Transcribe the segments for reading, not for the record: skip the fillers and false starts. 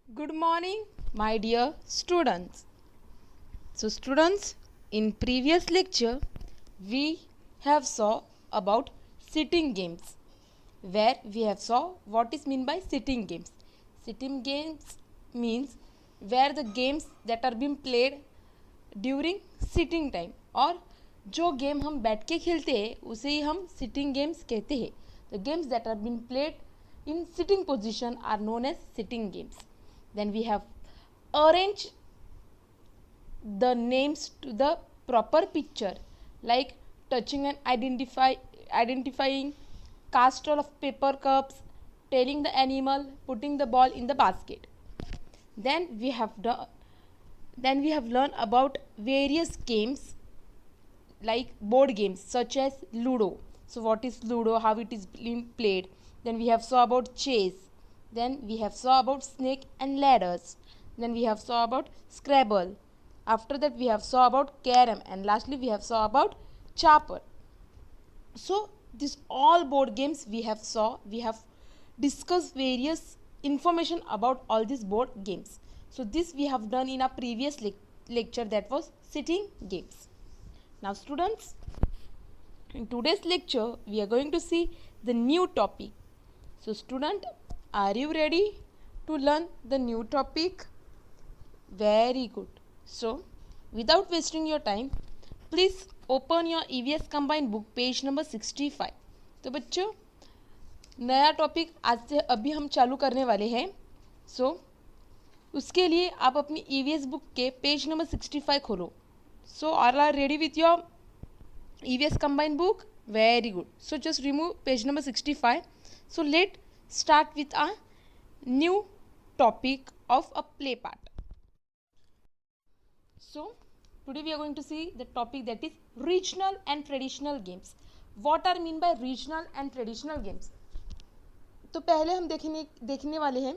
Good morning, my dear students. So students, in previous lecture, we have saw about sitting games, where we have saw what is mean by sitting games. Sitting games means where the games that are being played during sitting time और जो game हम बैठ के खेलते हैं उसे ही हम sitting games कहते हैं. The games that are been played in sitting position are known as sitting games. Then we have arranged the names to the proper picture, like touching and identifying, castle of paper cups, telling the animal, putting the ball in the basket. Then we have learned about various games like board games such as Ludo. So what is Ludo, how it is being played. Then we have saw about chess. Then we have saw about snake and ladders. Then we have saw about Scrabble. After that we have saw about carom, and lastly we have saw about chopper. So these all board games we have discussed various information about all these board games. So this we have done in our previous lecture, that was sitting games. Now students, in today's lecture we are going to see the new topic. So student, are you ready to learn the new topic? Very good. So without wasting your time, please open your EVS combined book page number 65. तो बच्चों, नया topic आज से अभी हम चालू करने वाले हैं. सो उसके लिए आप अपनी EVS बुक के पेज नंबर 65 खोलो. So are ready with your EVS combined book? Very good. So just remove page number 65. So let's start with a new topic of a play part. So today we are going to see the topic that is regional and traditional games. What are mean by regional and traditional games? तो पहले हम देखने वाले हैं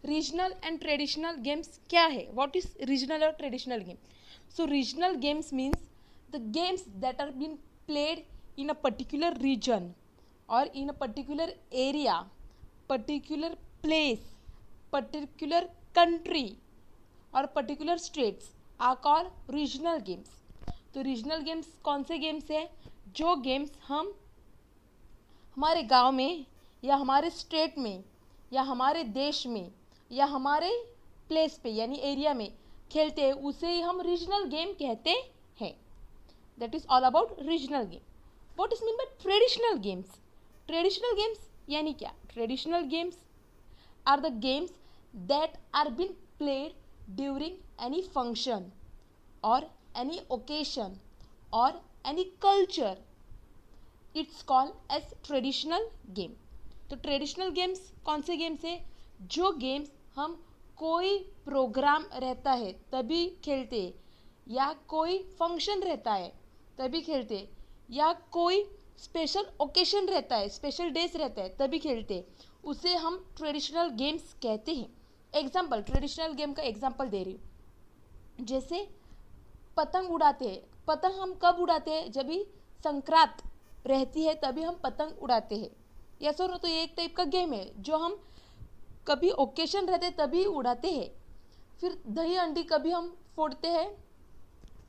regional and traditional games क्या है. What is regional और traditional game? So regional games means the games that are being played in a particular region or in a particular area, particular place, particular country or particular states are called regional games. तो regional games कौन से games है? जो games हम हमारे गांव में या हमारे स्टेट में या हमारे देश में या हमारे प्लेस पे यानी एरिया में खेलते हैं उसे ही हम रीजनल गेम कहते हैं. That is all about regional game. What is mean by traditional games? Traditional games यानी क्या? Traditional games are the games that are being played during any function or any occasion or any culture. It's called as traditional game. तो traditional games कौन से games है? जो games हम कोई programme रहता है तभी खेलते हैं, या कोई फंक्शन रहता है तभी खेलते, या कोई स्पेशल ओकेशन रहता है, स्पेशल डेज रहता है तभी खेलते, उसे हम ट्रेडिशनल गेम्स कहते हैं. एग्जाम्पल, ट्रेडिशनल गेम का एग्जाम्पल दे रही हूँ. जैसे पतंग उड़ाते हैं. पतंग हम कब उड़ाते हैं? जब भी संक्रांत रहती है तभी हम पतंग उड़ाते हैं. यस और नो? तो ये एक टाइप का गेम है जो हम कभी ओकेशन रहते तभी उड़ाते हैं. फिर दही अंडी कभी हम फोड़ते हैं.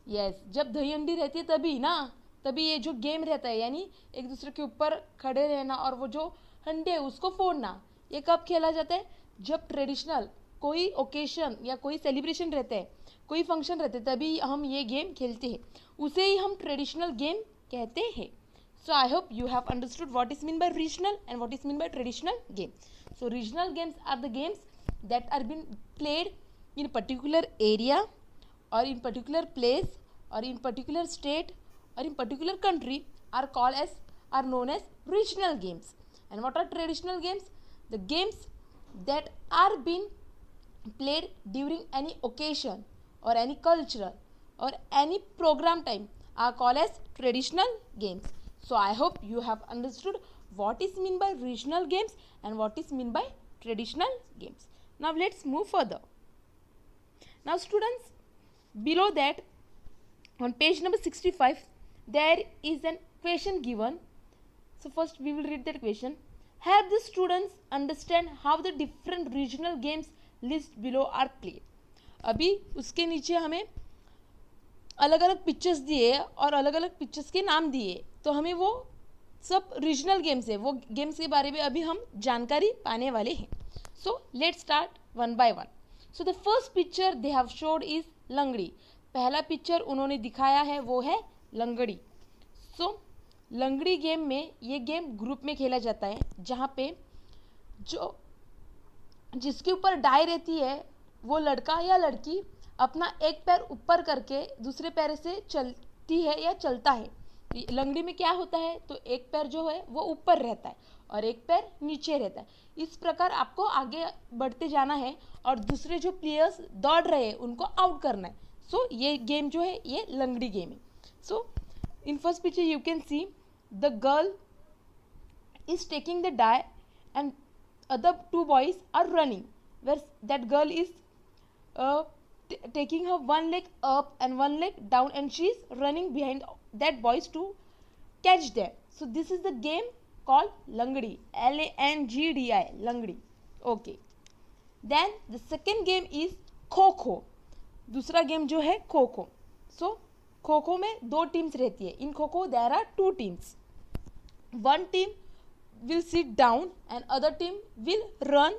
यस, जब दही अंडी रहती है तभी ना, तभी ये जो गेम रहता है यानी एक दूसरे के ऊपर खड़े रहना और वो जो अंडे है उसको फोड़ना, ये कब खेला जाता है? जब ट्रेडिशनल कोई ओकेशन या कोई सेलिब्रेशन रहता है, कोई फंक्शन रहते तभी हम ये गेम खेलते हैं, उसे ही हम ट्रेडिशनल गेम कहते हैं. So I hope you have understood what is mean by regional and what is mean by traditional game. So regional games are the games that are been played in particular area or in particular place or in particular state or in particular country are known as regional games. And what are traditional games? The games that are being played during any occasion or any cultural or any program time are called as traditional games. So I hope you have understood what is mean by regional games and what is mean by traditional games. Now let's move further. Now students, below that on page number 65 there is an question given. So first we will read that question. Help the students understand how the different regional games listed below are played. अभी उसके नीचे हमें अलग अलग pictures दिए और अलग अलग पिक्चर्स के नाम दिए, तो हमें वो सब रीजनल गेम्स है, वो गेम्स के बारे में अभी हम जानकारी पाने वाले हैं. So let's start one by one. So the first picture they have showed is लंगड़ी. पहला पिक्चर उन्होंने दिखाया है वो है लंगड़ी. सो लंगड़ी गेम में, ये गेम ग्रुप में खेला जाता है, जहाँ पे जो जिसके ऊपर डाई रहती है वो लड़का या लड़की अपना एक पैर ऊपर करके दूसरे पैर से चलती है या चलता है. लंगड़ी में क्या होता है, तो एक पैर जो है वो ऊपर रहता है और एक पैर नीचे रहता है. इस प्रकार आपको आगे बढ़ते जाना है और दूसरे जो प्लेयर्स दौड़ रहे हैं उनको आउट करना है. सो ये गेम जो है ये लंगड़ी गेम है. So in first picture you can see the girl is taking the die and other two boys are running, where that girl is taking her one leg up and one leg down and she is running behind that boys to catch them. So this is the game called Langdi, Langdi, Langdi. Okay, then the second game is kho kho. दूसरा game जो है खो खो. सो खो खो में दो teams रहती है. In kho kho there are two teams. One team will sit down and other team will run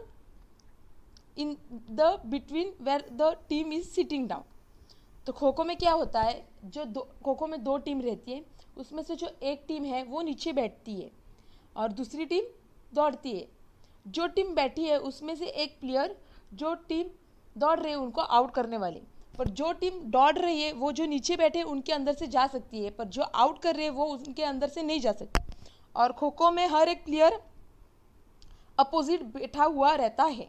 in the between where the team is sitting down. तो खो खो में क्या होता है, जो खो खो में दो टीम रहती है, उसमें से जो एक टीम है वो नीचे बैठती है और दूसरी टीम दौड़ती है. जो टीम बैठी है उसमें से एक प्लेयर जो टीम दौड़ रही है उनको आउट करने वाले, पर जो टीम दौड़ रही है वो जो नीचे बैठे हैं उनके अंदर से जा सकती है, पर जो आउट कर रहे हैं वो उनके अंदर से नहीं जा सकती. और खो खो में हर एक प्लेयर अपोजिट बैठा हुआ रहता है.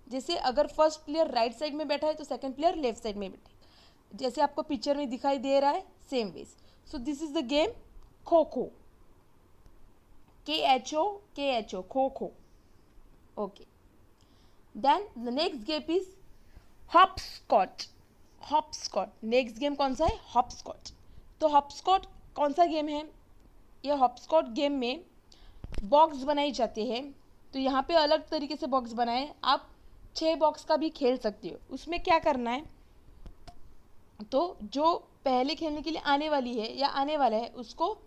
जैसे अगर फर्स्ट प्लेयर राइट साइड में बैठा है तो सेकंड प्लेयर लेफ्ट साइड में बैठे, जैसे आपको पिक्चर में दिखाई दे रहा है same ways. So this is the game kho kho. KHO kho kho. Okay, then the next game is hopscotch. Hopscotch next game कौन सा है, हॉपस्कॉच. तो हॉपस्कॉच कौन सा गेम है, ये हॉपस्कॉच गेम में बॉक्स बनाई जाते हैं. तो यहाँ पे अलग तरीके से बॉक्स बनाए, आप 6 बॉक्स का भी खेल सकते हो. उसमें क्या करना है, तो जो पहले खेलने के लिए आने वाली है या आने वाला है उसको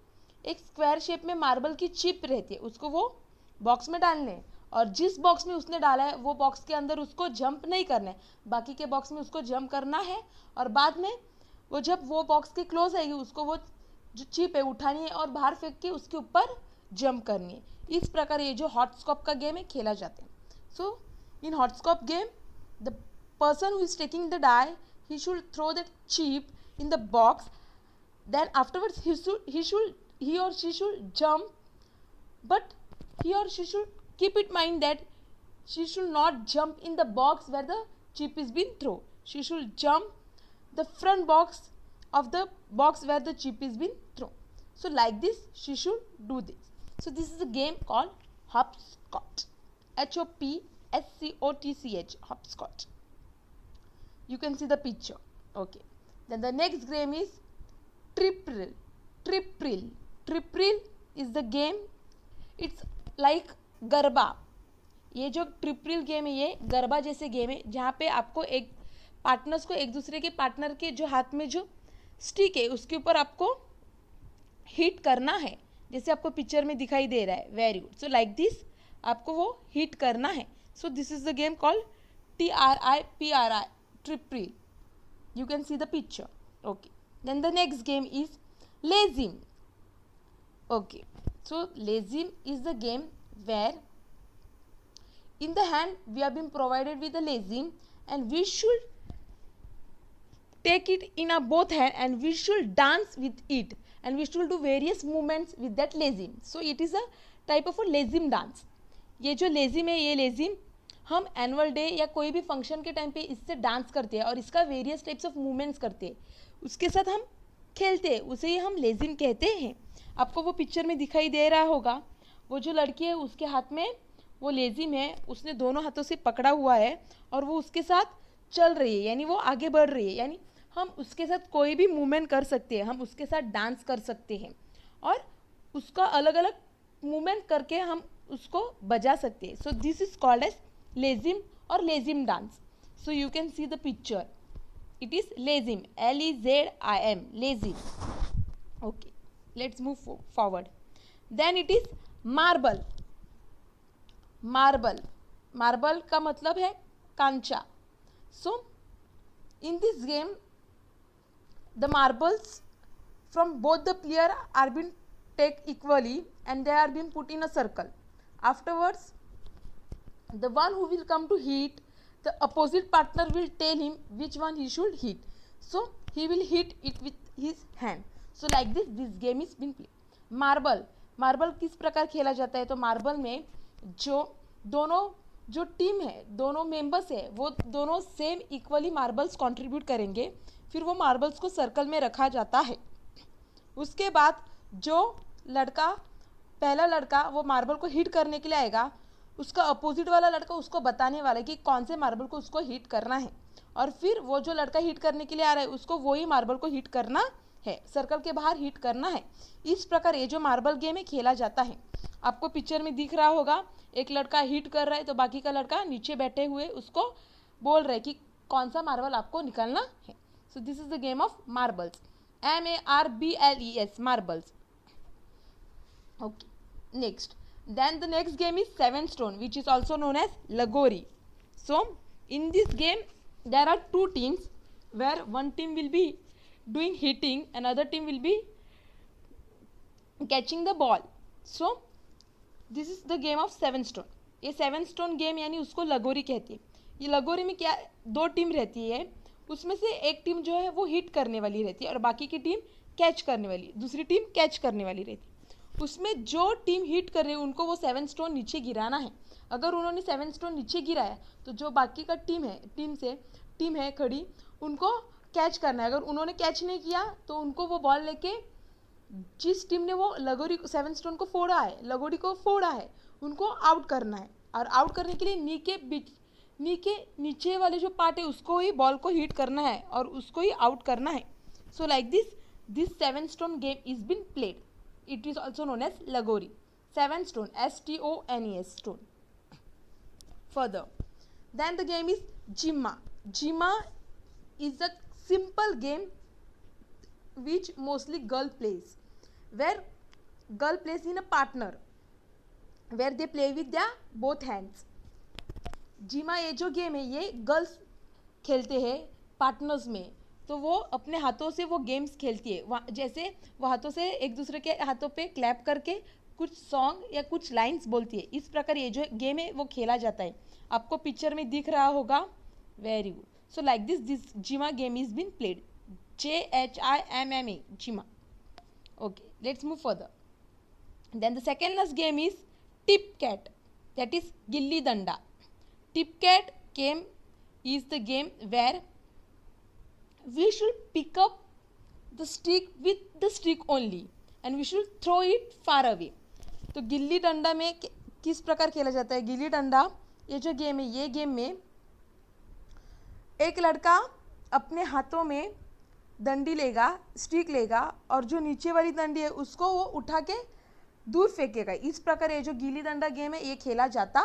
एक स्क्वायर शेप में मार्बल की चिप रहती है, उसको वो बॉक्स में डालने हैं और जिस बॉक्स में उसने डाला है वो बॉक्स के अंदर उसको जंप नहीं करना है, बाकी के बॉक्स में उसको जंप करना है और बाद में वो जब वो बॉक्स के क्लोज आएगी उसको वो जो चिप है उठानी है और बाहर फेंक के उसके ऊपर जंप करनी है. इस प्रकार ये जो हॉटस्कॉप का गेम है खेला जाता है. So in hopscotch game the person who is taking the die he should throw the chip in the box, then afterwards he or she should jump, but he or she should keep it mind that she should not jump in the box where the chip is being thrown. She should jump the front box of the box where the chip is being thrown. So like this she should do this. So this is a game called hopscotch. HOPSCOTCH, hopscotch. You can see the picture. Okay, then the next game is tripril. Tripril is the game, it's like garba. ये जो ट्रिप्रिल game है ये गरबा जैसे game है, जहाँ पे आपको एक पार्टनर्स को एक दूसरे के पार्टनर के जो हाथ में जो स्टिक है उसके ऊपर आपको हिट करना है, जैसे आपको पिक्चर में दिखाई दे रहा है. Very good. So like this आपको वो हिट करना है. So this is the game called TRIPRI, ट्रिप्रिल. You can see the picture. Okay, then the next game is Lazim. Okay, so Lazim is the game where in the hand we have been provided with a Lazim and we should take it in our both hand and we should dance with it and we should do various movements with that Lazim. So it is a type of a Lazim dance. ये जो Lazim है, ये Lazim हम annual day या कोई भी function के time पे इससे डांस करते हैं और इसका वेरियस टाइप्स ऑफ मूवमेंट्स करते हैं, उसके साथ हम खेलते हैं, उसे ही हम लेजिम कहते हैं. आपको वो पिक्चर में दिखाई दे रहा होगा, वो जो लड़की है उसके हाथ में वो लेजिम है, उसने दोनों हाथों से पकड़ा हुआ है और वो उसके साथ चल रही है, यानी वो आगे बढ़ रही है, यानी हम उसके साथ कोई भी मूवमेंट कर सकते हैं, हम उसके साथ डांस कर सकते हैं और उसका अलग अलग मूवमेंट करके हम उसको बजा सकते हैं. So this is called as lezim और lezim dance. So you can see the picture. It is lezim, LEZIM, lezim. Okay, let's move forward. Then it is marble. Marble का मतलब है कांचा. So in this game the marbles from both the player are being take equally and they are being put in a circle. Afterwards, the one who will come to hit, the opposite partner will tell him which one he should hit. So he will hit it with his hand. So like this game is being played. Marble किस प्रकार खेला जाता है? तो marble में जो team है, दोनों मेंबर्स है, वो दोनों सेम इक्वली मार्बल्स कंट्रीब्यूट करेंगे. फिर वो मार्बल्स को सर्कल में रखा जाता है. उसके बाद जो पहला लड़का वो मार्बल को हिट करने के लिए आएगा, उसका अपोजिट वाला लड़का उसको बताने वाला है कि कौन से मार्बल को उसको हिट करना है. और फिर वो जो लड़का हिट करने के लिए आ रहा है उसको वही मार्बल को हिट करना है, सर्कल के बाहर हिट करना है. इस प्रकार ये जो मार्बल गेम है खेला जाता है. आपको पिक्चर में दिख रहा होगा, एक लड़का हिट कर रहा है तो बाकी का लड़का नीचे बैठे हुए उसको बोल रहा है कि कौन सा मार्बल आपको निकालना है. So this is the game of marbles. MARBLES, marbles. Okay. Next. Then the next game is seven stone, which is also known as Lagori. So in this game there are two teams where one team will be doing hitting, another team will be catching the ball. So this is the game of seven stone. ये seven stone game यानी उसको लगोरी कहती है. ये लगोरी में क्या, दो टीम रहती है, उसमें से एक टीम जो है वो हिट करने वाली रहती है और बाकी की टीम कैच करने वाली, दूसरी टीम कैच करने वाली रहती है. उसमें जो टीम हिट कर रही है उनको वो 7 स्टोन नीचे गिराना है. अगर उन्होंने 7 स्टोन नीचे गिराया तो जो बाकी का टीम है खड़ी, उनको कैच करना है. अगर उन्होंने कैच नहीं किया तो उनको वो बॉल लेके जिस टीम ने वो लगोरी 7 स्टोन को फोड़ा है, लगोरी को फोड़ा है, उनको आउट करना है. और आउट करने के लिए नीचे वाले जो पार्ट है उसको ही बॉल को हिट करना है और उसको ही आउट करना है. So like this 7 stone game is been played. It is also known as lagori. 7 stone, STONES, stone. Further then the game is Jimma. Jimma is a simple game which mostly girl plays, where girl plays in a partner where they play with their both hands. जिमा ये जो game है ये girls खेलते हैं partners में. तो वो अपने हाथों से वो गेम्स खेलती है. जैसे वो हाथों से एक दूसरे के हाथों पे क्लैप करके कुछ सॉन्ग या कुछ लाइंस बोलती है. इस प्रकार ये जो गेम है वो खेला जाता है. आपको पिक्चर में दिख रहा होगा. Very good. So like this Jima game is been played. JHIMMA, Jima. Okay, let's move further. Then the second last game is Tip Cat, that is Gilli Danda. Tip Cat game is the game where we should pick up the stick with the stick only and we should throw it far away. तो गिल्ली डंडा में किस प्रकार खेला जाता है? गिल्ली डंडा ये जो game है, ये गेम में एक लड़का अपने हाथों में डंडी लेगा, स्टिक लेगा और जो नीचे वाली डंडी है उसको वो उठा के दूर फेंकेगा. इस प्रकार ये जो गिल्ली डंडा गेम है ये खेला जाता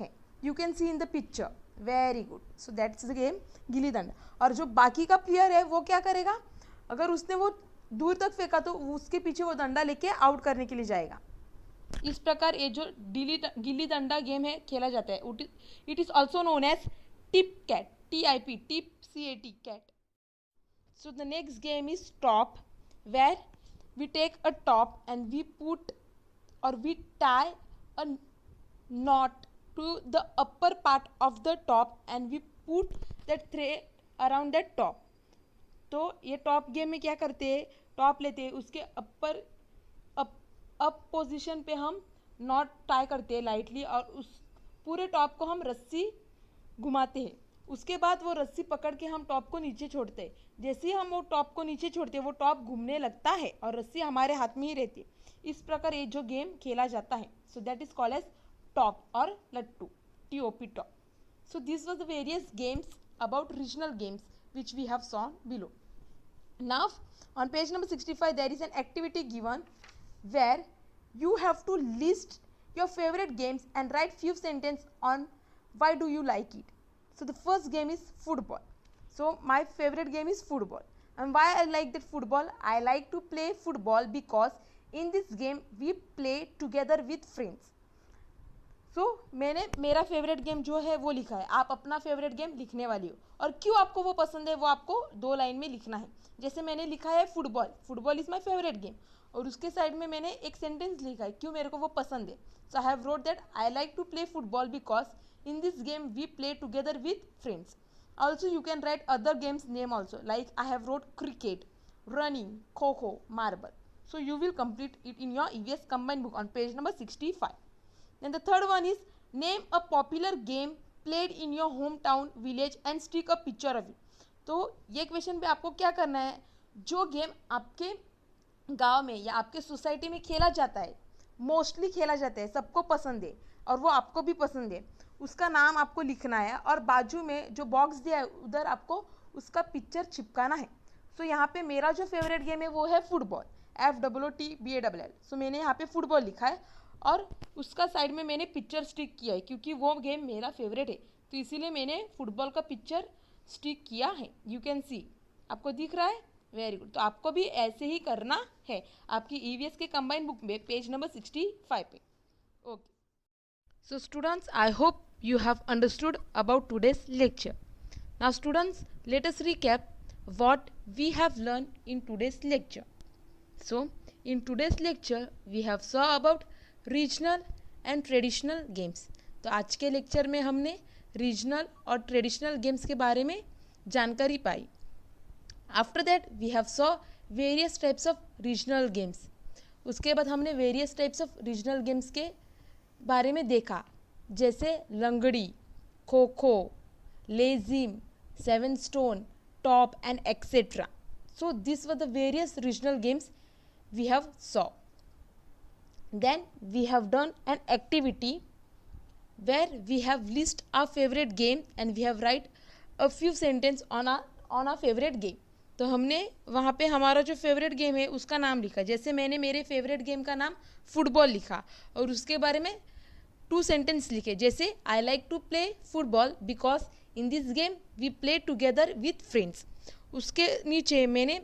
है. You can C in the picture. Very good. So that's the game gilli danda. और जो बाकी का प्लेयर है वो क्या करेगा? अगर उसने वो दूर तक फेंका तो उसके पीछे वो डंडा लेके आउट करने के लिए जाएगा. इस प्रकार ये जो गिल्ली डंडा गेम है खेला जाता है. It is also known as tip cat. TIP, Tip CAT, cat. So the next game is top, where we take a top and we put or we tie a knot to the upper part of the top and we put that thread around that top. तो ये top game में क्या करते हैं? Top लेते हैं, उसके up position पे हम नॉट टाई करते हैं लाइटली और उस पूरे टॉप को हम रस्सी घुमाते हैं. उसके बाद वो रस्सी पकड़ के हम टॉप को नीचे छोड़ते हैं. जैसे ही हम वो टॉप को नीचे छोड़ते हैं वो टॉप घूमने लगता है और रस्सी हमारे हाथ में ही रहती है. इस प्रकार ये जो गेम खेला जाता है. So that is called as top और lattu, TOP, top. So this was the various games about regional games which we have sawn below. Now on page number 65 there is an activity given where you have to list your favorite games and write few sentences on why do you like it. So the first game is football. So my favorite game is football. And why I like that football? I like to play football because in this game we play together with friends. So मैंने मेरा favourite game जो है वो लिखा है, आप अपना favourite game लिखने वाली हो और क्यों आपको वो पसंद है वो आपको 2 लाइन में लिखना है. जैसे मैंने लिखा है football, football is my favourite game, और उसके साइड में मैंने एक सेंटेंस लिखा है क्यों मेरे को वो पसंद है. So I have wrote that I like to play football because in this game we play together with friends. Also you can write other games name also, like I have wrote cricket, running, kho-kho, marble. So you will complete it in your EVS combined book on page number 65. Then the third one is name a popular game played in your hometown, village and stick a picture of it. तो ये question पे आपको क्या करना है, जो game आपके गांव में या आपके सोसाइटी में खेला जाता है, मोस्टली खेला जाता है, सबको पसंद है और वो आपको भी पसंद है, उसका नाम आपको लिखना है और बाजू में जो बॉक्स दिया है उधर आपको उसका पिक्चर चिपकाना है. सो यहाँ पे मेरा जो फेवरेट गेम है वो है फुटबॉल, FTTBALL. सो मैंने यहाँ पे फुटबॉल लिखा है और उसका साइड में मैंने पिक्चर स्टिक किया है क्योंकि वो गेम मेरा फेवरेट है, तो इसीलिए मैंने फुटबॉल का पिक्चर स्टिक किया है. यू कैन सी, आपको दिख रहा है, वेरी गुड. तो आपको भी ऐसे ही करना है आपकी EVS के कंबाइंड बुक में पेज नंबर 65 पे. Okay. So students, I hope you have understood about today's lecture. Now students, let us recap what we have learned in today's lecture. So in today's lecture we have saw about regional and traditional games. तो आज के lecture में हमने regional और traditional games के बारे में जानकारी पाई. After that we have saw various types of regional games. उसके बाद हमने various types of regional games के बारे में देखा, जैसे langdi, kho kho, lezim, 7 stone, top and etcetera. So this were the various regional games we have saw. Then we have done an activity where we have list our favourite game and we have write a few sentence on our favourite game. तो हमने वहाँ पे हमारा जो favourite game है उसका नाम लिखा. जैसे मैंने मेरे फेवरेट गेम का नाम फुटबॉल लिखा और उसके बारे में 2 सेंटेंस लिखे, जैसे I like to play football because in this game we play together with friends. उसके नीचे मैंने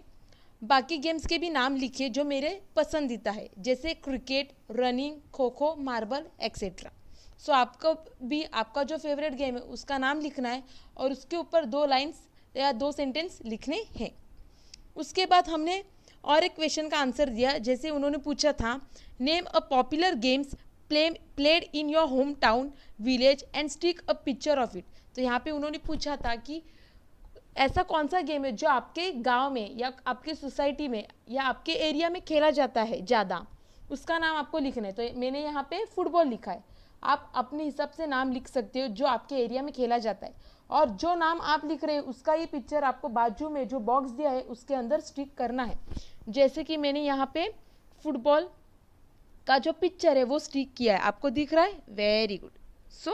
बाकी गेम्स के भी नाम लिखे जो मेरे पसंदीदा है, जैसे cricket, running, kho kho, marble etcetera. सो आपको भी आपका जो फेवरेट गेम है उसका नाम लिखना है और उसके ऊपर 2 लाइन्स या 2 सेंटेंस लिखने हैं. उसके बाद हमने और एक क्वेश्चन का आंसर दिया, जैसे उन्होंने पूछा था name a popular games played in your home town, village and stick a picture of it. तो यहाँ पे उन्होंने पूछा था कि ऐसा कौन सा गेम है जो आपके गांव में या आपके सोसाइटी में या आपके एरिया में खेला जाता है ज़्यादा, उसका नाम आपको लिखना है. तो मैंने यहाँ पे फुटबॉल लिखा है. आप अपने हिसाब से नाम लिख सकते हो जो आपके एरिया में खेला जाता है, और जो नाम आप लिख रहे हो उसका ये पिक्चर आपको बाजू में जो बॉक्स दिया है उसके अंदर स्टिक करना है. जैसे कि मैंने यहाँ पे फुटबॉल का जो पिक्चर है वो स्टिक किया है, आपको दिख रहा है, very good. So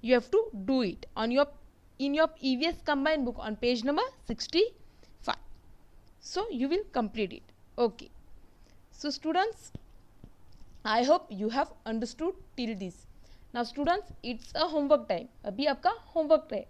you have to do it on your in your EVS combined book on page number 65. So you will complete it. Okay. So students, I hope you have understood till this. Now students, it's a homework time. अभी आपका homework है.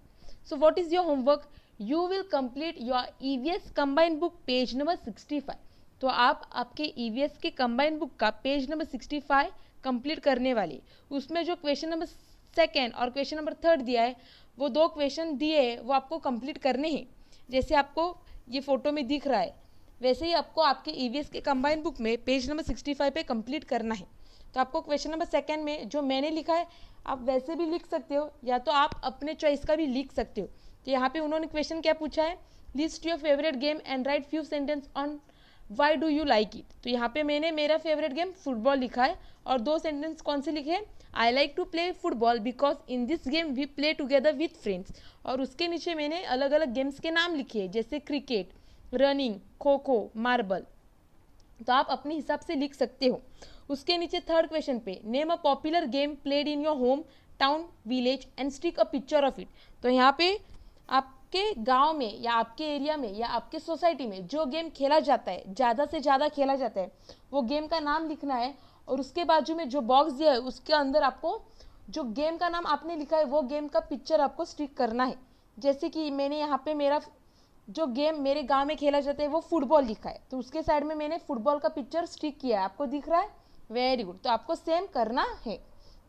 So what is your homework? You will complete your EVS combined book page number 65. तो आप आपके EVS के combined book का page number 65 complete करने वाले. उसमें जो क्वेश्चन नंबर 2 और क्वेश्चन नंबर 3 दिया है, वो 2 क्वेश्चन दिए हैं वो आपको कंप्लीट करने हैं. जैसे आपको ये फोटो में दिख रहा है वैसे ही आपको आपके EVS के कंबाइंड बुक में पेज नंबर 65 पे कंप्लीट करना है. तो आपको क्वेश्चन नंबर 2 में जो मैंने लिखा है आप वैसे भी लिख सकते हो या तो आप अपने चॉइस का भी लिख सकते हो. तो यहाँ पे उन्होंने क्वेश्चन क्या पूछा है, list your favourite game and right few sentence on why do you like it. तो यहाँ पे मैंने मेरा फेवरेट गेम फुटबॉल लिखा है और 2 सेंटेंस कौन से लिखे हैं, I like to play football because in this game we play together with friends. और उसके नीचे मैंने अलग अलग गेम्स के नाम लिखे हैं, जैसे cricket, running, kho kho, marble. तो आप अपने हिसाब से लिख सकते हो. उसके नीचे 3rd क्वेश्चन पे name a popular game played in your home town, village and stick a picture of it. तो यहाँ पे आपके गांव में या आपके एरिया में या आपके सोसाइटी में जो गेम खेला जाता है, ज़्यादा से ज़्यादा खेला जाता है, वो गेम का नाम लिखना है और उसके बाजू में जो बॉक्स दिया है उसके अंदर आपको जो गेम का नाम आपने लिखा है वो गेम का पिक्चर आपको स्टिक करना है। जैसे कि मैंने यहाँ पे मेरा जो गेम मेरे गांव में खेला जाता है वो फुटबॉल लिखा है, तो उसके साइड में मैंने फुटबॉल का पिक्चर स्टिक किया है। आपको दिख रहा है? Very good. तो आपको सेम करना है।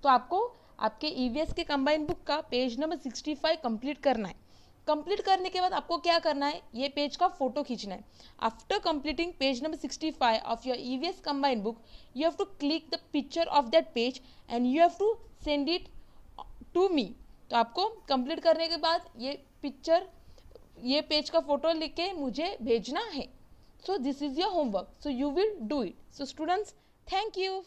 तो आपको आपके ईवीएस के कंबाइन बुक का पेज नंबर 65 कंप्लीट करना है। कंप्लीट करने के बाद आपको क्या करना है, ये पेज का फोटो खींचना है। After completing page number 65 of your EVS combine book, you have to click the picture of that page and you have to send it to me. तो आपको कंप्लीट करने के बाद ये पेज का फोटो लिख के मुझे भेजना है। So this is your homework, so you will do it. So students, thank you.